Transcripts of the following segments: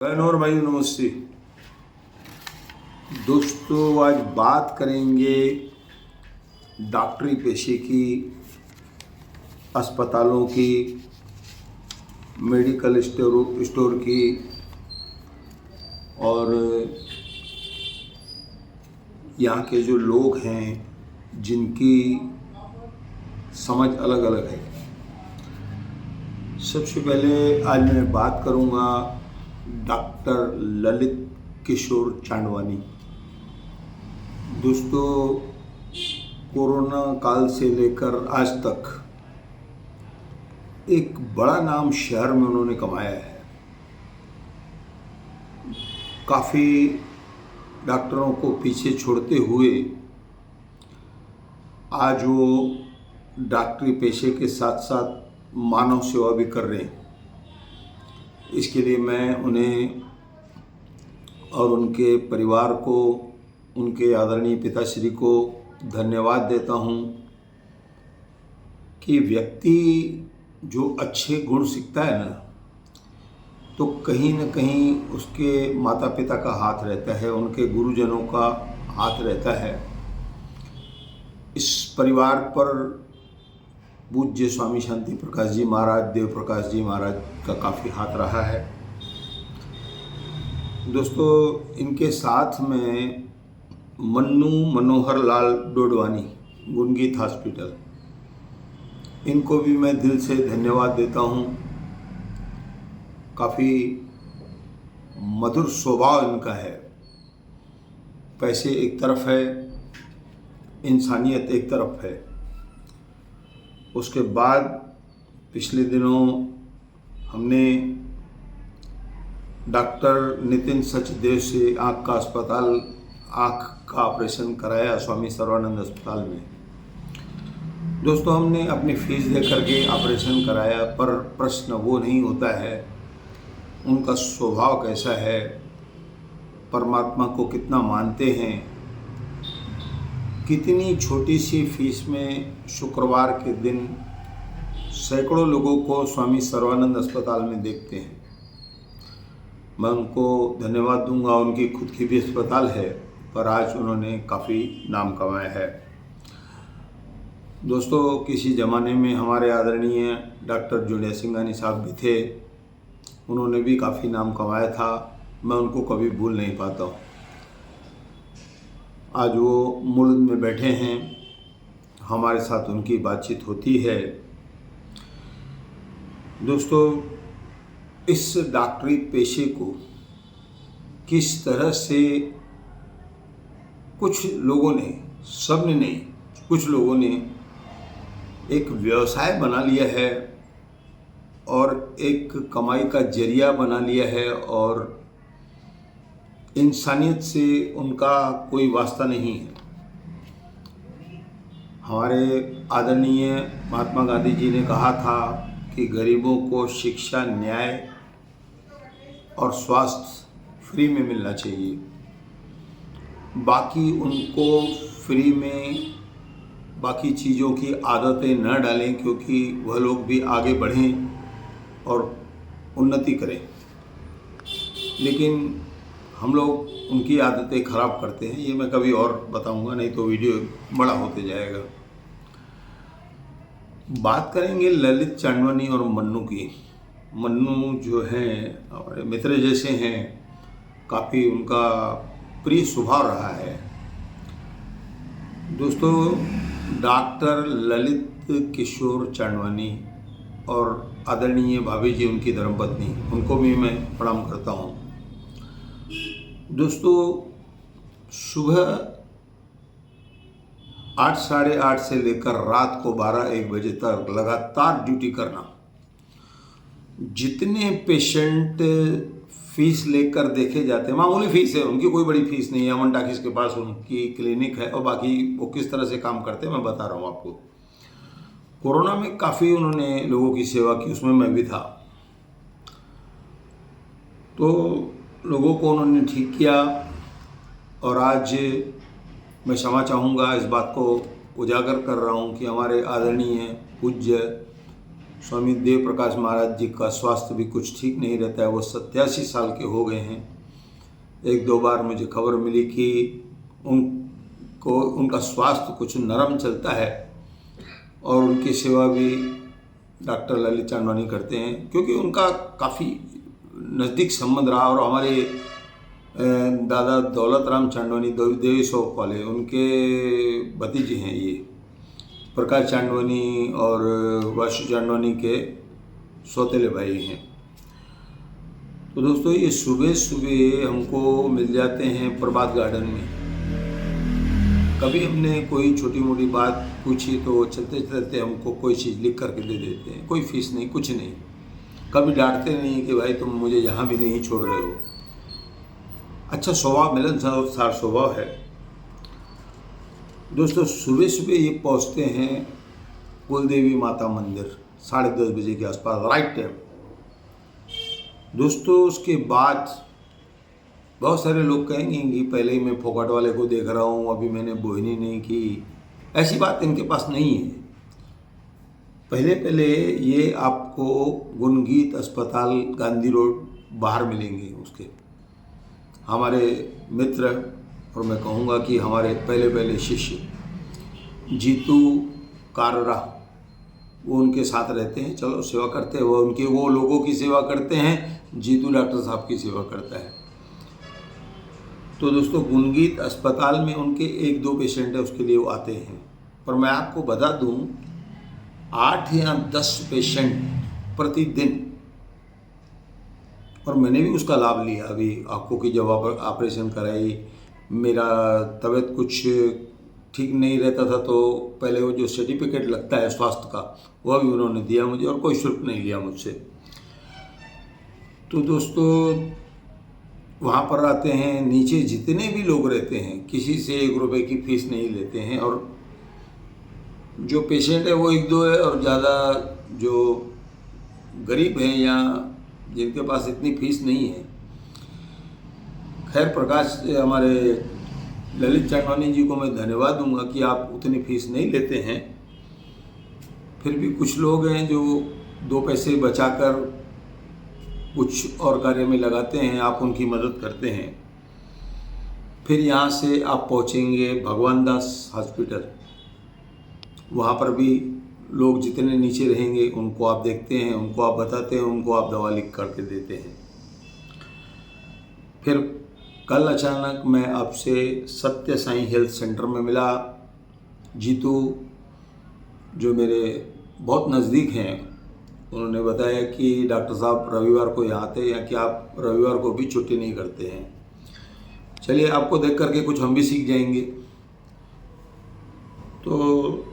बहन और भाई नमस्ते दोस्तों। आज बात करेंगे डॉक्टरी पेशे की, अस्पतालों की, मेडिकल स्टोर की और यहाँ के जो लोग हैं जिनकी समझ अलग अलग है। सबसे पहले आज मैं बात करूँगा डॉक्टर ललित किशोर चांदवानी। दोस्तों, कोरोना काल से लेकर आज तक एक बड़ा नाम शहर में उन्होंने कमाया है। काफ़ी डॉक्टरों को पीछे छोड़ते हुए आज वो डॉक्टरी पेशे के साथ साथ मानव सेवा भी कर रहे हैं। इसके लिए मैं उन्हें और उनके परिवार को, उनके आदरणीय पिताश्री को धन्यवाद देता हूँ कि व्यक्ति जो अच्छे गुण सीखता है ना, तो कहीं न कहीं उसके माता पिता का हाथ रहता है, उनके गुरुजनों का हाथ रहता है। इस परिवार पर पूज्य स्वामी शांति प्रकाश जी महाराज, देव प्रकाश जी महाराज का काफ़ी हाथ रहा है। दोस्तों, इनके साथ में मन्नू मनोहर लाल डोडवानी, गुनगीत हॉस्पिटल, इनको भी मैं दिल से धन्यवाद देता हूँ। काफ़ी मधुर स्वभाव इनका है। पैसे एक तरफ है, इंसानियत एक तरफ है। उसके बाद पिछले दिनों हमने डॉक्टर नितिन सचदेव से आँख का ऑपरेशन कराया स्वामी सर्वानंद अस्पताल में। दोस्तों, हमने अपनी फीस दे करके ऑपरेशन कराया, पर प्रश्न वो नहीं होता है उनका स्वभाव कैसा है, परमात्मा को कितना मानते हैं। कितनी छोटी सी फीस में शुक्रवार के दिन सैकड़ों लोगों को स्वामी सर्वानंद अस्पताल में देखते हैं। मैं उनको धन्यवाद दूंगा। उनकी खुद की भी अस्पताल है, पर आज उन्होंने काफ़ी नाम कमाया है। दोस्तों, किसी ज़माने में हमारे आदरणीय डॉक्टर जुड़िया सिंघानी साहब भी थे। उन्होंने भी काफ़ी नाम कमाया था। मैं उनको कभी भूल नहीं पाता हूँ। आज वो मुल्क में बैठे हैं, हमारे साथ उनकी बातचीत होती है। दोस्तों, इस डॉक्टरी पेशे को किस तरह से कुछ लोगों ने, सब ने नहीं, कुछ लोगों ने एक व्यवसाय बना लिया है और एक कमाई का जरिया बना लिया है, और इंसानियत से उनका कोई वास्ता नहीं है। हमारे आदरणीय महात्मा गांधी जी ने कहा था कि गरीबों को शिक्षा, न्याय और स्वास्थ्य फ्री में मिलना चाहिए। बाकी उनको फ्री में बाकी चीज़ों की आदतें न डालें, क्योंकि वह लोग भी आगे बढ़ें और उन्नति करें। लेकिन हम लोग उनकी आदतें ख़राब करते हैं। ये मैं कभी और बताऊंगा, नहीं तो वीडियो बड़ा होते जाएगा। बात करेंगे ललित चांदवानी और मन्नू की। मन्नू जो हैं हमारे मित्र जैसे हैं, काफ़ी उनका प्रिय स्वभाव रहा है। दोस्तों, डॉक्टर ललित किशोर चांदवानी और आदरणीय भाभी जी, उनकी धर्मपत्नी, उनको भी मैं प्रणाम करता हूँ। दोस्तों, सुबह 8 साढ़े 8 से लेकर रात को 12-1 बजे तक लगातार ड्यूटी करना। जितने पेशेंट फीस लेकर देखे जाते हैं, मामूली फीस है उनकी, कोई बड़ी फीस नहीं है। अमन टाकीज के पास उनकी क्लिनिक है, और बाकी वो किस तरह से काम करते हैं मैं बता रहा हूँ आपको। कोरोना में काफ़ी उन्होंने लोगों की सेवा की, उसमें मैं भी था। तो लोगों को उन्होंने ठीक किया, और आज मैं क्षमा चाहूँगा, इस बात को उजागर कर रहा हूँ कि हमारे आदरणीय पूज्य स्वामी देव प्रकाश महाराज जी का स्वास्थ्य भी कुछ ठीक नहीं रहता है। वो 87 साल के हो गए हैं। एक दो बार मुझे खबर मिली कि उनका स्वास्थ्य कुछ नरम चलता है और उनकी सेवा भी डॉक्टर ललित चांदवानी करते हैं, क्योंकि उनका काफ़ी नज़दीक संबंध रहा। और हमारे दादा दौलत राम चांदवानी देवी शौक वाले, उनके भतीजे हैं ये प्रकाश चांदवानी और वासु चांदवानी के सौतेले भाई हैं। तो दोस्तों ये सुबह सुबह हमको मिल जाते हैं प्रभात गार्डन में। कभी हमने कोई छोटी मोटी बात पूछी तो चलते चलते हमको कोई चीज़ लिख करके दे देते हैं। कोई फीस नहीं, कुछ नहीं। कभी डांटते नहीं कि भाई तुम मुझे यहाँ भी नहीं छोड़ रहे हो। अच्छा स्वभाव, मिलनसार स्वभाव है। दोस्तों सुबह सुबह ये पहुँचते हैं कुलदेवी माता मंदिर 10:30 बजे के आसपास, राइट टाइम। दोस्तों उसके बाद बहुत सारे लोग कहेंगे कि पहले ही मैं फोकट वाले को देख रहा हूँ, अभी मैंने बोहनी नहीं की। ऐसी बात इनके पास नहीं है। पहले ये आपको गुणगीत अस्पताल गांधी रोड बाहर मिलेंगे। उसके हमारे मित्र, और मैं कहूँगा कि हमारे पहले शिष्य जीतू काररा, वो उनके साथ रहते हैं। चलो सेवा करते हैं, वो लोगों की सेवा करते हैं, जीतू डॉक्टर साहब की सेवा करता है। तो दोस्तों गुणगीत अस्पताल में उनके 1-2 पेशेंट है, उसके लिए वो आते हैं। पर मैं आपको बता दूं 8 या 10 पेशेंट प्रतिदिन, और मैंने भी उसका लाभ लिया। अभी आँखों की जब ऑपरेशन कराई, मेरा तबीयत कुछ ठीक नहीं रहता था, तो पहले वो जो सर्टिफिकेट लगता है स्वास्थ्य का, वह भी उन्होंने दिया मुझे और कोई शुल्क नहीं लिया मुझसे। तो दोस्तों वहाँ पर आते हैं, नीचे जितने भी लोग रहते हैं किसी से 1 रुपये की फ़ीस नहीं लेते हैं। और जो पेशेंट है वो 1-2 है, और ज़्यादा जो गरीब हैं या जिनके पास इतनी फ़ीस नहीं है। खैर प्रकाश हमारे ललित चांदवानी जी को मैं धन्यवाद दूंगा कि आप उतनी फ़ीस नहीं लेते हैं। फिर भी कुछ लोग हैं जो 2 पैसे बचाकर कुछ और कार्य में लगाते हैं, आप उनकी मदद करते हैं। फिर यहाँ से आप पहुँचेंगे भगवान दास हॉस्पिटल। वहाँ पर भी लोग जितने नीचे रहेंगे उनको आप देखते हैं, उनको आप बताते हैं, उनको आप दवा लिख करके देते हैं। फिर कल अचानक मैं आपसे सत्य साईं हेल्थ सेंटर में मिला। जीतू जो मेरे बहुत नज़दीक हैं, उन्होंने बताया कि डॉक्टर साहब रविवार को यहाँ आते हैं, कि आप रविवार को भी छुट्टी नहीं करते हैं। चलिए आपको देख करके कुछ हम भी सीख जाएंगे। तो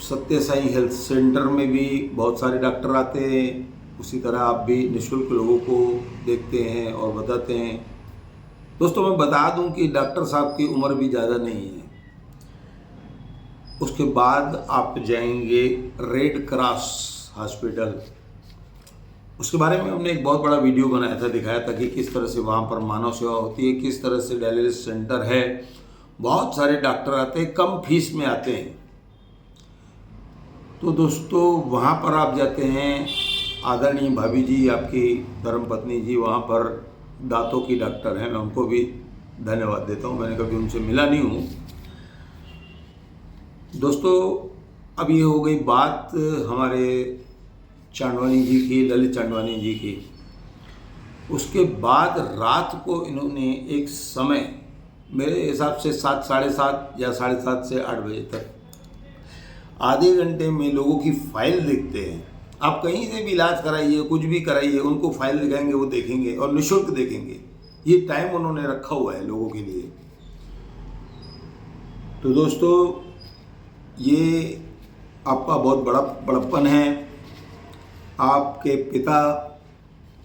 सत्य साईं हेल्थ सेंटर में भी बहुत सारे डॉक्टर आते हैं। उसी तरह आप भी निःशुल्क लोगों को देखते हैं और बताते हैं। दोस्तों मैं बता दूं कि डॉक्टर साहब की उम्र भी ज़्यादा नहीं है। उसके बाद आप जाएंगे रेड क्रॉस हॉस्पिटल। उसके बारे में हमने एक बहुत बड़ा वीडियो बनाया था, दिखाया था कि किस तरह से वहाँ पर मानव सेवा होती है, किस तरह से डायलिसिस सेंटर है। बहुत सारे डॉक्टर आते हैं, कम फीस में आते हैं। तो दोस्तों वहाँ पर आप जाते हैं, आदरणीय भाभी जी, आपकी धर्मपत्नी जी वहाँ पर दांतों की डॉक्टर हैं। मैं उनको भी धन्यवाद देता हूँ, मैंने कभी उनसे मिला नहीं हूँ। दोस्तों अब ये हो गई बात हमारे चांदवानी जी की, ललित चांदवानी जी की। उसके बाद रात को इन्होंने एक समय, मेरे हिसाब से 7, 7:30 या 7:30 से 8 बजे तक आधे घंटे में लोगों की फाइल देखते हैं। आप कहीं से भी इलाज कराइए, कुछ भी कराइए, उनको फाइल दिखाएंगे, वो देखेंगे और निःशुल्क देखेंगे। ये टाइम उन्होंने रखा हुआ है लोगों के लिए। तो दोस्तों ये आपका बहुत बड़ा बड़प्पन है। आपके पिता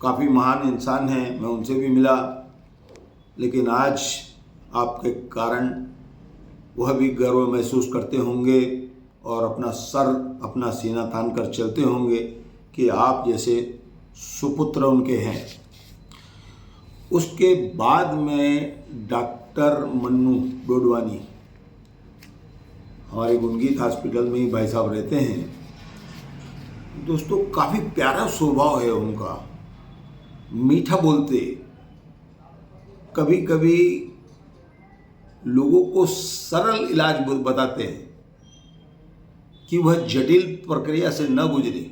काफ़ी महान इंसान हैं, मैं उनसे भी मिला, लेकिन आज आपके कारण वह भी गर्व महसूस करते होंगे और अपना सर, अपना सीना तान कर चलते होंगे कि आप जैसे सुपुत्र उनके हैं। उसके बाद में डॉक्टर मन्नू डोडवानी, हमारे गुणगीत हॉस्पिटल में ही भाई साहब रहते हैं। दोस्तों काफ़ी प्यारा स्वभाव है उनका, मीठा बोलते, कभी कभी लोगों को सरल इलाज बताते हैं कि वह जटिल प्रक्रिया से न गुजरे,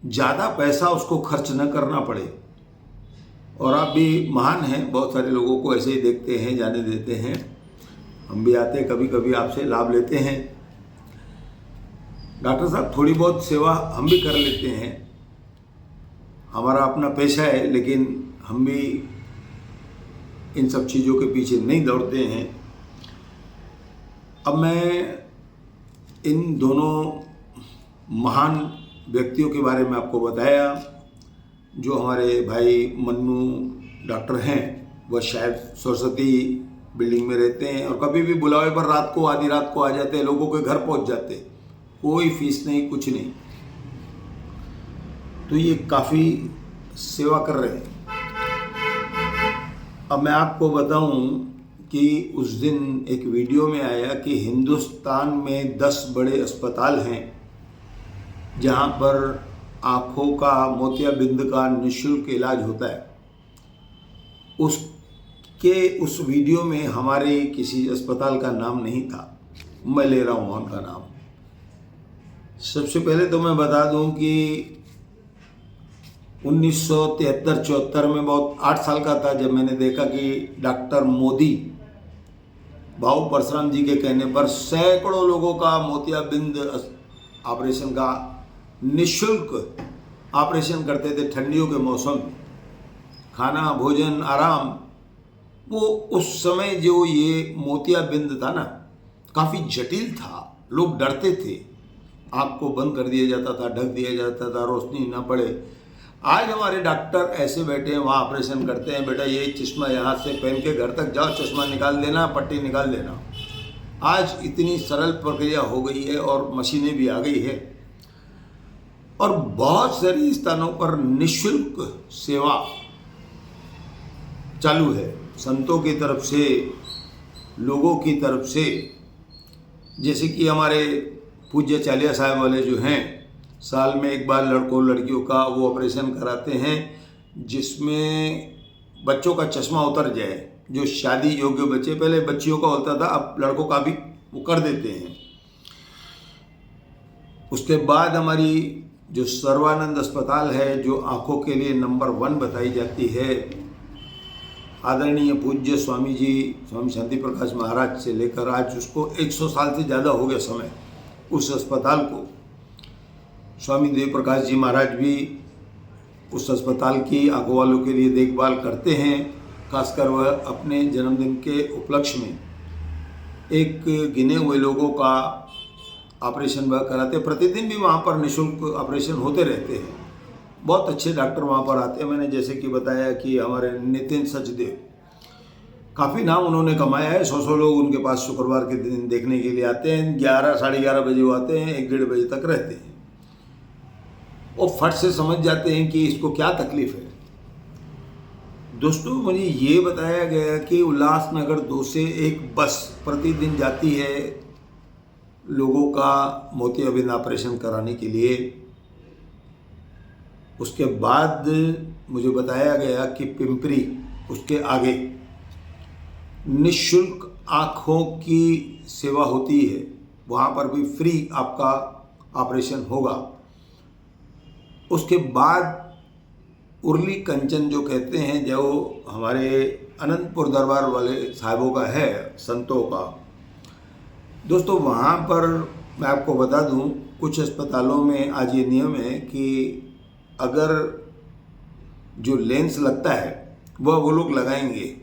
ज़्यादा पैसा उसको खर्च न करना पड़े। और आप भी महान हैं, बहुत सारे लोगों को ऐसे ही देखते हैं, जाने देते हैं। हम भी आते हैं, कभी कभी आपसे लाभ लेते हैं। डॉक्टर साहब थोड़ी बहुत सेवा हम भी कर लेते हैं, हमारा अपना पेशा है, लेकिन हम भी इन सब चीज़ों के पीछे नहीं दौड़ते हैं। अब मैं इन दोनों महान व्यक्तियों के बारे में आपको बताया। जो हमारे भाई मन्नू डॉक्टर हैं, वह शायद सरस्वती बिल्डिंग में रहते हैं और कभी भी बुलावे पर रात को, आधी रात को आ जाते हैं, लोगों के घर पहुंच जाते हैं, कोई फीस नहीं, कुछ नहीं। तो ये काफ़ी सेवा कर रहे हैं। अब मैं आपको बताऊं कि उस दिन एक वीडियो में आया कि हिंदुस्तान में 10 बड़े अस्पताल हैं जहां पर आँखों का, मोतियाबिंद का निःशुल्क इलाज होता है। उस वीडियो में हमारे किसी अस्पताल का नाम नहीं था, मैं ले रहा हूँ उनका नाम। सबसे पहले तो मैं बता दूं कि 1973-74 में, बहुत 8 साल का था जब मैंने देखा कि डॉक्टर मोदी भाऊ परशुराम जी के कहने पर सैकड़ों लोगों का मोतियाबिंद ऑपरेशन का निःशुल्क ऑपरेशन करते थे। ठंडियों के मौसम, खाना, भोजन, आराम। वो उस समय जो ये मोतियाबिंद था ना, काफ़ी जटिल था, लोग डरते थे, आँख को बंद कर दिया जाता था, ढक दिया जाता था, रोशनी ना पड़े। आज हमारे डॉक्टर ऐसे बैठे हैं, वहाँ ऑपरेशन करते हैं, बेटा ये चश्मा यहाँ से पहन के घर तक जाओ, चश्मा निकाल देना, पट्टी निकाल देना। आज इतनी सरल प्रक्रिया हो गई है और मशीनें भी आ गई है और बहुत सारे स्थानों पर निःशुल्क सेवा चालू है, संतों की तरफ से, लोगों की तरफ से। जैसे कि हमारे पूज्य चालिया साहब वाले जो हैं, साल में एक बार लड़कों लड़कियों का वो ऑपरेशन कराते हैं जिसमें बच्चों का चश्मा उतर जाए। जो शादी योग्य बच्चे, पहले बच्चियों का होता था, अब लड़कों का भी वो कर देते हैं। उसके बाद हमारी जो सर्वानंद अस्पताल है, जो आँखों के लिए नंबर 1 बताई जाती है, आदरणीय पूज्य स्वामी जी, स्वामी शांति प्रकाश महाराज से लेकर आज उसको 100 साल से ज़्यादा हो गया समय, उस अस्पताल को। स्वामी देव प्रकाश जी महाराज भी उस अस्पताल की आँखों वालों के लिए देखभाल करते हैं। खासकर वह अपने जन्मदिन के उपलक्ष्य में एक गिने हुए लोगों का ऑपरेशन वह कराते। प्रतिदिन भी वहाँ पर निःशुल्क ऑपरेशन होते रहते हैं। बहुत अच्छे डॉक्टर वहाँ पर आते हैं। मैंने जैसे कि बताया कि हमारे नितिन सचदेव, काफ़ी नाम उन्होंने कमाया है। 100 लोग उनके पास शुक्रवार के दिन देखने के लिए आते हैं। 11 साढ़े 11 बजे वो आते हैं, 1 डेढ़ बजे तक रहते हैं। वो फट से समझ जाते हैं कि इसको क्या तकलीफ है। दोस्तों, मुझे ये बताया गया कि उल्लासनगर 2 से एक बस प्रतिदिन जाती है लोगों का मोतियाबिंद ऑपरेशन कराने के लिए। उसके बाद मुझे बताया गया कि पिंपरी, उसके आगे निःशुल्क आँखों की सेवा होती है, वहाँ पर भी फ्री आपका ऑपरेशन होगा। उसके बाद उर्ली कंचन जो कहते हैं, जो हमारे अनंतपुर दरबार वाले साहिबों का है, संतों का। दोस्तों, वहाँ पर मैं आपको बता दूं, कुछ अस्पतालों में आज ये नियम है कि अगर जो लेंस लगता है वह वो लोग लगाएंगे,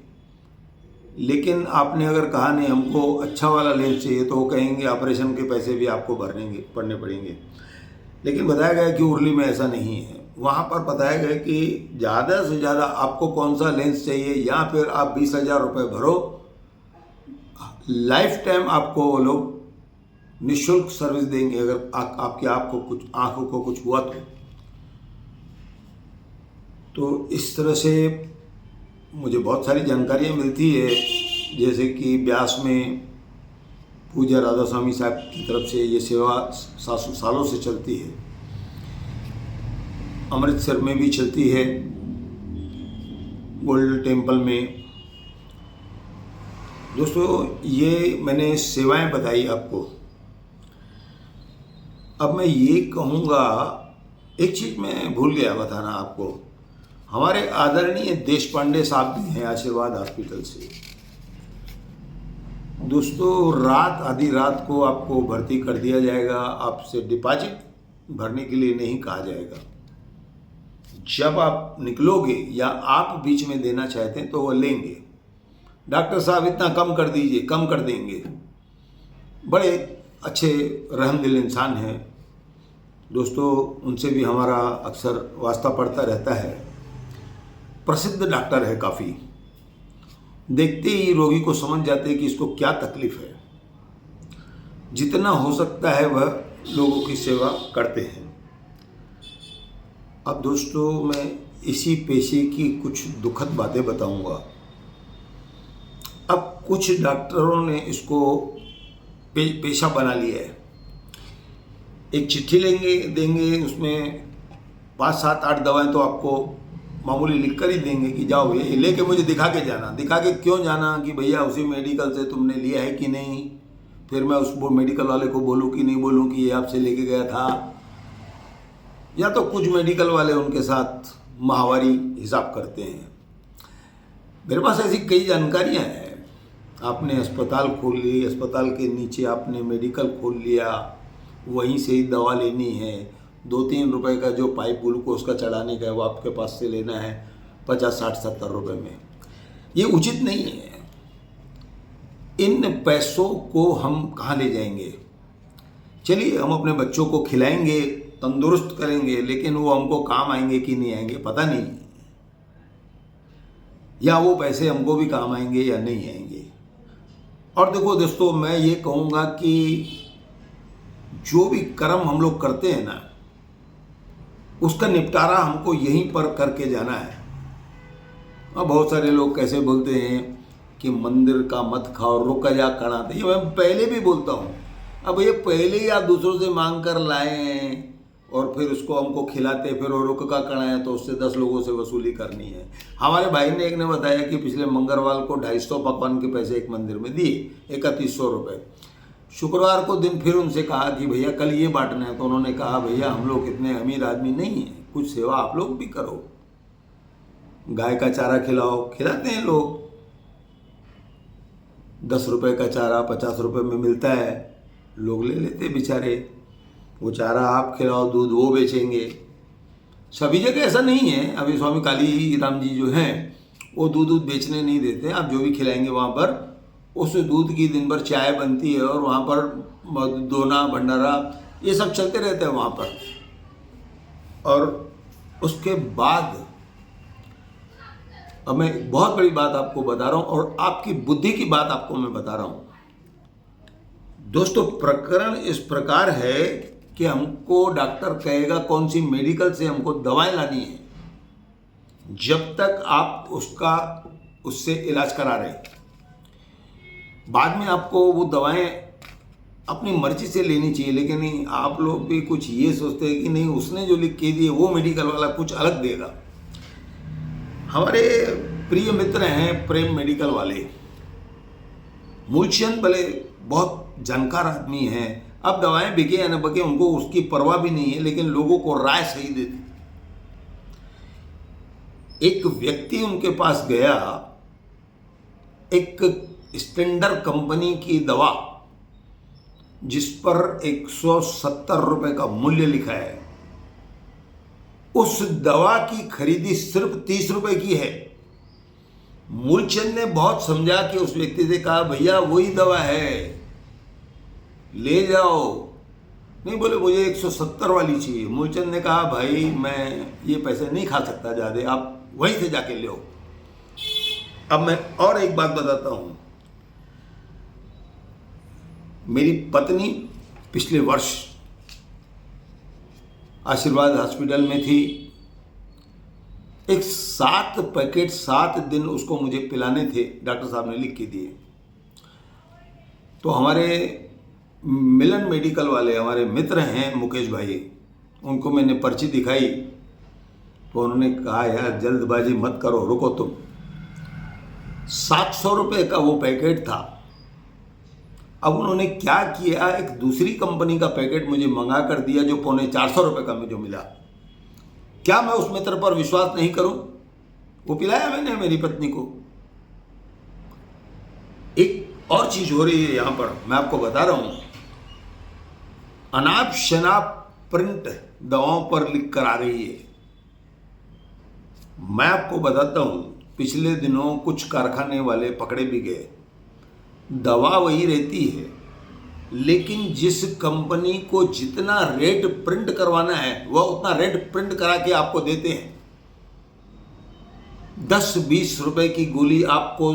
लेकिन आपने अगर कहा नहीं हमको अच्छा वाला लेंस चाहिए, तो वो कहेंगे ऑपरेशन के पैसे भी आपको पड़ने पड़ेंगे। लेकिन बताया गया कि उर्ली में ऐसा नहीं है। वहाँ पर बताया गया कि ज़्यादा से ज़्यादा आपको कौन सा लेंस चाहिए, या फिर आप 20,000 रुपये भरो, लाइफ टाइम आपको वो लोग निःशुल्क सर्विस देंगे अगर आपकी आँखों को कुछ हुआ तो इस तरह से मुझे बहुत सारी जानकारियाँ मिलती है। जैसे कि ब्यास में पूज्य राधा स्वामी साहब की तरफ से ये सेवा सालों से चलती है। अमृतसर में भी चलती है, गोल्डन टेम्पल में। दोस्तों, ये मैंने सेवाएं बताई आपको। अब मैं ये कहूँगा, एक चीज़ मैं भूल गया बताना आपको। हमारे आदरणीय देश पांडे साहब भी हैं आशीर्वाद हॉस्पिटल से। दोस्तों, आधी रात को आपको भर्ती कर दिया जाएगा, आपसे डिपॉजिट भरने के लिए नहीं कहा जाएगा। जब आप निकलोगे या आप बीच में देना चाहते हैं तो वो लेंगे। डॉक्टर साहब इतना कम कर दीजिए, कम कर देंगे। बड़े अच्छे रहमदिल इंसान हैं दोस्तों, उनसे भी हमारा अक्सर वास्ता पड़ता रहता है। प्रसिद्ध डॉक्टर है काफ़ी। देखते ही रोगी को समझ जाते हैं कि इसको क्या तकलीफ है। जितना हो सकता है वह लोगों की सेवा करते हैं। अब दोस्तों, मैं इसी पेशे की कुछ दुखद बातें बताऊंगा। अब कुछ डॉक्टरों ने इसको पेशा बना लिया है। एक चिट्ठी देंगे, उसमें 5, 7, 8 दवाएं तो आपको मामूली लिख कर ही देंगे कि जाओ ये लेके मुझे दिखा के जाना। दिखा के क्यों जाना कि भैया उसी मेडिकल से तुमने लिया है कि नहीं, फिर मैं उस मेडिकल वाले को बोलूँ कि नहीं बोलूँ कि ये आपसे लेके गया था। या तो कुछ मेडिकल वाले उनके साथ माहवारी हिसाब करते हैं। मेरे पास ऐसी कई जानकारियाँ हैं। आपने अस्पताल खोल ली, अस्पताल के नीचे आपने मेडिकल खोल लिया, वहीं से ही दवा लेनी है। 2-3 रुपए का जो पाइप ग्लूकोज का चढ़ाने का है वो आपके पास से लेना है 50, 60, 70 रुपए में। ये उचित नहीं है। इन पैसों को हम कहाँ ले जाएंगे? चलिए, हम अपने बच्चों को खिलाएंगे, तंदुरुस्त करेंगे, लेकिन वो हमको काम आएंगे कि नहीं आएंगे पता नहीं, या वो पैसे हमको भी काम आएंगे या नहीं आएंगे। और देखो दोस्तों, मैं ये कहूँगा कि जो भी कर्म हम लोग करते हैं ना, उसका निपटारा हमको यहीं पर करके जाना है। अब बहुत सारे लोग कैसे बोलते हैं कि मंदिर का मत खाओ, रुक जा कणाते। ये मैं पहले भी बोलता हूँ। अब ये पहले ही आप दूसरों से मांग कर लाए हैं और फिर उसको हमको खिलाते, फिर वो रुक का कणा है तो उससे 10 लोगों से वसूली करनी है। हमारे भाई ने एक ने बताया कि पिछले मंगलवार को 250 पकवान के पैसे एक मंदिर में दिए, 3100 रुपये। शुक्रवार को दिन फिर उनसे कहा कि भैया कल ये बांटना है, तो उन्होंने कहा भैया हम लोग इतने अमीर आदमी नहीं हैं, कुछ सेवा आप लोग भी करो। गाय का चारा खिलाओ, खिलाते हैं लोग। 10 रुपये का चारा 50 रुपये में मिलता है, लोग ले लेते बेचारे। वो चारा आप खिलाओ, दूध वो बेचेंगे। सभी जगह ऐसा नहीं है। अभी स्वामी काली राम जी जो हैं वो दूध बेचने नहीं देते। आप जो भी खिलाएंगे वहाँ पर उस दूध की दिन भर चाय बनती है और वहाँ पर दोना भंडारा ये सब चलते रहते हैं वहाँ पर। और उसके बाद अब मैं एक बहुत बड़ी बात आपको बता रहा हूँ और आपकी बुद्धि की बात आपको मैं बता रहा हूँ। दोस्तों, प्रकरण इस प्रकार है कि हमको डॉक्टर कहेगा कौन सी मेडिकल से हमको दवाएं लानी है, जब तक आप उससे इलाज करा रहे हैं। बाद में आपको वो दवाएं अपनी मर्जी से लेनी चाहिए, लेकिन नहीं, आप लोग भी कुछ ये सोचते हैं कि नहीं उसने जो लिख के दिए वो मेडिकल वाला कुछ अलग देगा। हमारे प्रिय मित्र हैं प्रेम मेडिकल वाले, मूलचंद भले बहुत जानकार आदमी हैं। अब दवाएं बिके या न बिके उनको उसकी परवाह भी नहीं है, लेकिन लोगों को राय सही देते। एक व्यक्ति उनके पास गया, एक स्टैंडर्ड कंपनी की दवा जिस पर 170 रुपए का मूल्य लिखा है, उस दवा की खरीदी सिर्फ 30 रुपए की है। मूलचंद ने बहुत समझा कि उस व्यक्ति से कहा भैया वही दवा है, ले जाओ। नहीं, बोले मुझे 170 वाली चाहिए। मूलचंद ने कहा भाई मैं ये पैसे नहीं खा सकता ज़्यादा, आप वहीं से जाके ले आओ। अब मैं और एक बात बताता हूँ। मेरी पत्नी पिछले वर्ष आशीर्वाद हॉस्पिटल में थी। एक 7 पैकेट 7 दिन उसको मुझे पिलाने थे, डॉक्टर साहब ने लिख के दिए। तो हमारे मिलन मेडिकल वाले हमारे मित्र हैं मुकेश भाई, उनको मैंने पर्ची दिखाई तो उन्होंने कहा यार जल्दबाजी मत करो, रुको तुम। 700 रुपये का वो पैकेट था। अब उन्होंने क्या किया, एक दूसरी कंपनी का पैकेट मुझे मंगा कर दिया जो 450 रुपये का मुझे मिला। क्या मैं उस मित्र पर विश्वास नहीं करूं? वो पिलाया मैंने मेरी पत्नी को। एक और चीज हो रही है यहां पर, मैं आपको बता रहा हूं। अनाप शनाप प्रिंट दवाओं पर लिख कर आ रही है। मैं आपको बताता हूं, पिछले दिनों कुछ कारखाने वाले पकड़े भी गए। दवा वही रहती है, लेकिन जिस कंपनी को जितना रेट प्रिंट करवाना है वह उतना रेट प्रिंट करा के आपको देते हैं। 10-20 रुपए की गोली आपको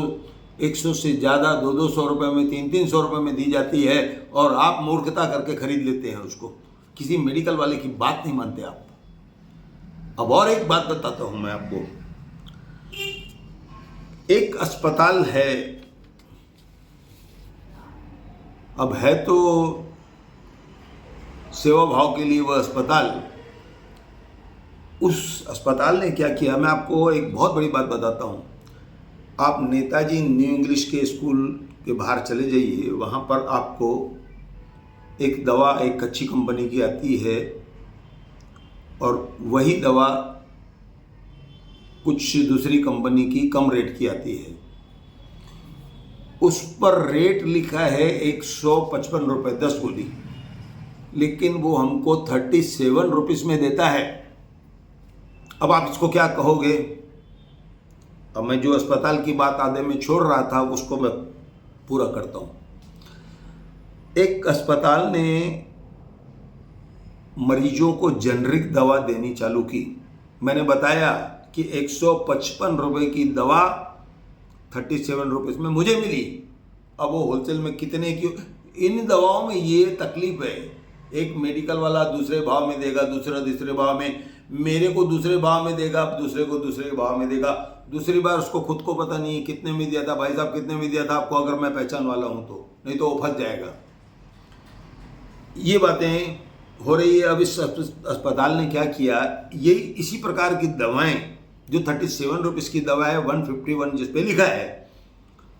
100 से ज़्यादा 200-200 रुपये में, 300-300 रुपये में दी जाती है और आप मूर्खता करके खरीद लेते हैं उसको। किसी मेडिकल वाले की बात नहीं मानते आप। अब और एक बात बताता हूं मैं आपको। एक अस्पताल है, अब है तो सेवा भाव के लिए वह अस्पताल। उस अस्पताल ने क्या किया, मैं आपको एक बहुत बड़ी बात बताता हूं। आप नेताजी न्यू इंग्लिश के स्कूल के बाहर चले जाइए, वहाँ पर आपको एक दवा एक अच्छी कंपनी की आती है और वही दवा कुछ दूसरी कंपनी की कम रेट की आती है। उस पर रेट लिखा है 155 रुपये 10 गोली, लेकिन वो हमको 37 रुपीज़ में देता है। अब आप इसको क्या कहोगे? अब मैं जो अस्पताल की बात आधे में छोड़ रहा था उसको मैं पूरा करता हूं। एक अस्पताल ने मरीजों को जेनरिक दवा देनी चालू की। मैंने बताया कि 155 रुपये की दवा 37 रुपीज़ में मुझे मिली। अब वो होलसेल में कितने की? इन दवाओं में ये तकलीफ है, एक मेडिकल वाला दूसरे भाव में देगा, दूसरा तीसरे भाव में, मेरे को दूसरे भाव में देगा, दूसरे को दूसरे भाव में देगा। दूसरी बार उसको खुद को पता नहीं कितने में दिया था। भाई साहब कितने में दिया था आपको, अगर मैं पहचान वाला हूं तो, नहीं तो वो फंस जाएगा। ये बातें हो रही है। अब इस अस्पताल ने क्या किया, ये इसी प्रकार की दवाएं जो 37 रुपीज़ की दवा है, 151 जिस पे लिखा है,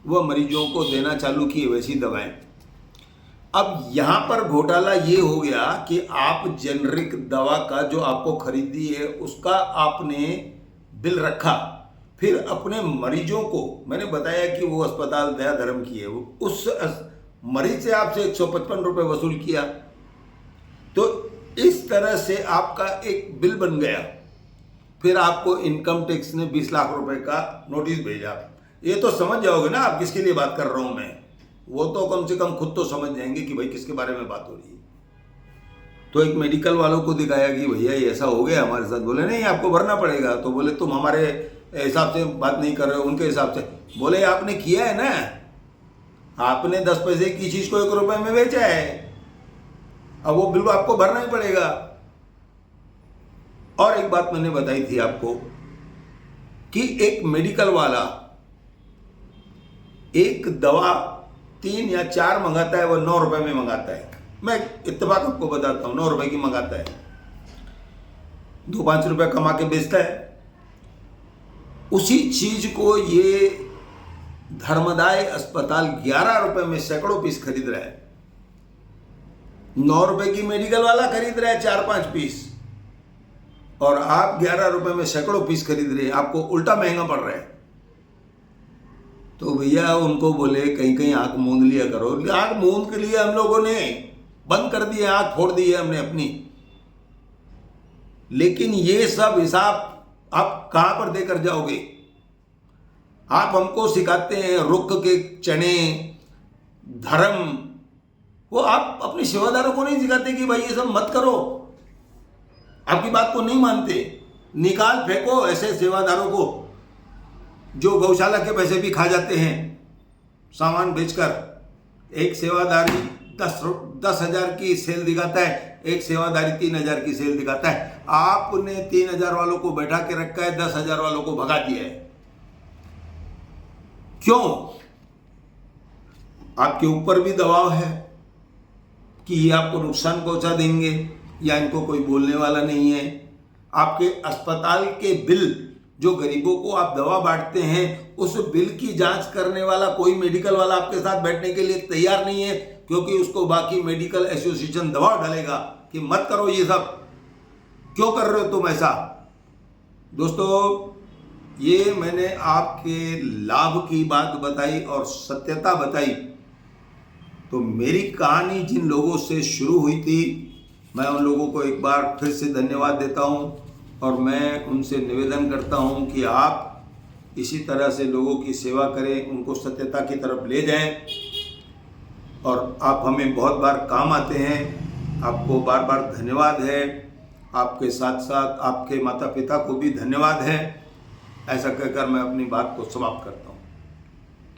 वह मरीजों को देना चालू की वैसी दवाएं। अब यहाँ पर घोटाला ये हो गया कि आप जेनरिक दवा का जो आपको खरीदी है उसका आपने बिल रखा, फिर अपने मरीजों को, मैंने बताया कि वो अस्पताल दया धर्म की है, उस मरीज से आपसे 155 रुपये वसूल किया। तो इस तरह से आपका एक बिल बन गया। फिर आपको इनकम टैक्स ने 20 लाख रुपए का नोटिस भेजा। ये तो समझ जाओगे ना आप किसके लिए बात कर रहा हूं मैं। वो तो कम से कम खुद तो समझ जाएंगे कि भाई किसके बारे में बात हो रही है। तो एक मेडिकल वालों को दिखाया कि भैया ये ऐसा हो गया हमारे साथ। बोले नहीं आपको भरना पड़ेगा। तो बोले तुम हमारे हिसाब से बात नहीं कर रहे हो, उनके हिसाब से। बोले आपने किया है ना, आपने 10 पैसे की चीज को 1 रुपए में बेचा है, अब वो बिल आपको भरना ही पड़ेगा। और एक बात मैंने बताई थी आपको कि एक मेडिकल वाला एक दवा 3 या 4 मंगाता है, वह 9 रुपए में मंगाता है। मैं इत्तेफाक आपको बताता हूं, 9 रुपए की मंगाता है, 2-5 रुपए कमा के बेचता है। उसी चीज को ये धर्मदाय अस्पताल 11 रुपए में सैकड़ों पीस खरीद रहा है। 9 रुपए की मेडिकल वाला खरीद रहा है 4-5 पीस, और आप 11 रुपए में सैकड़ों पीस खरीद रहे हैं। आपको उल्टा महंगा पड़ रहा है। तो भैया उनको बोले कहीं कहीं आंख मूंद लिया करो। आंख मूंद के लिए हम लोगों ने बंद कर दिए, आंख फोड़ दी है हमने अपनी। लेकिन ये सब हिसाब आप कहां पर देकर जाओगे? आप हमको सिखाते हैं रुख के चने, धर्म, वो आप अपने सेवादारों को नहीं सिखाते कि भाई ये सब मत करो। आपकी बात को नहीं मानते, निकाल फेंको ऐसे सेवादारों को जो गौशाला के पैसे भी खा जाते हैं सामान बेचकर। एक सेवादारी 10,000 की सेल दिखाता है, एक सेवादारी 3,000 की सेल दिखाता है। आपने 3,000 वालों को बैठा के रखा है, 10,000 वालों को भगा दिया है। क्यों? आपके ऊपर भी दबाव है कि ये आपको नुकसान पहुंचा देंगे, या इनको कोई बोलने वाला नहीं है, आपके अस्पताल के बिल, जो गरीबों को आप दवा बांटते हैं, उस बिल की जांच करने वाला कोई मेडिकल वाला आपके साथ बैठने के लिए तैयार नहीं है, क्योंकि उसको बाकी मेडिकल एसोसिएशन दबाव डालेगा कि मत करो ये सब, क्यों कर रहे हो तुम ऐसा। दोस्तों, ये मैंने आपके लाभ की बात बताई और सत्यता बताई। तो मेरी कहानी जिन लोगों से शुरू हुई थी, मैं उन लोगों को एक बार फिर से धन्यवाद देता हूं और मैं उनसे निवेदन करता हूं कि आप इसी तरह से लोगों की सेवा करें, उनको सत्यता की तरफ ले जाएं। और आप हमें बहुत बार काम आते हैं, आपको बार बार धन्यवाद है। आपके साथ साथ आपके माता पिता को भी धन्यवाद है। ऐसा कहकर मैं अपनी बात को समाप्त करता हूँ।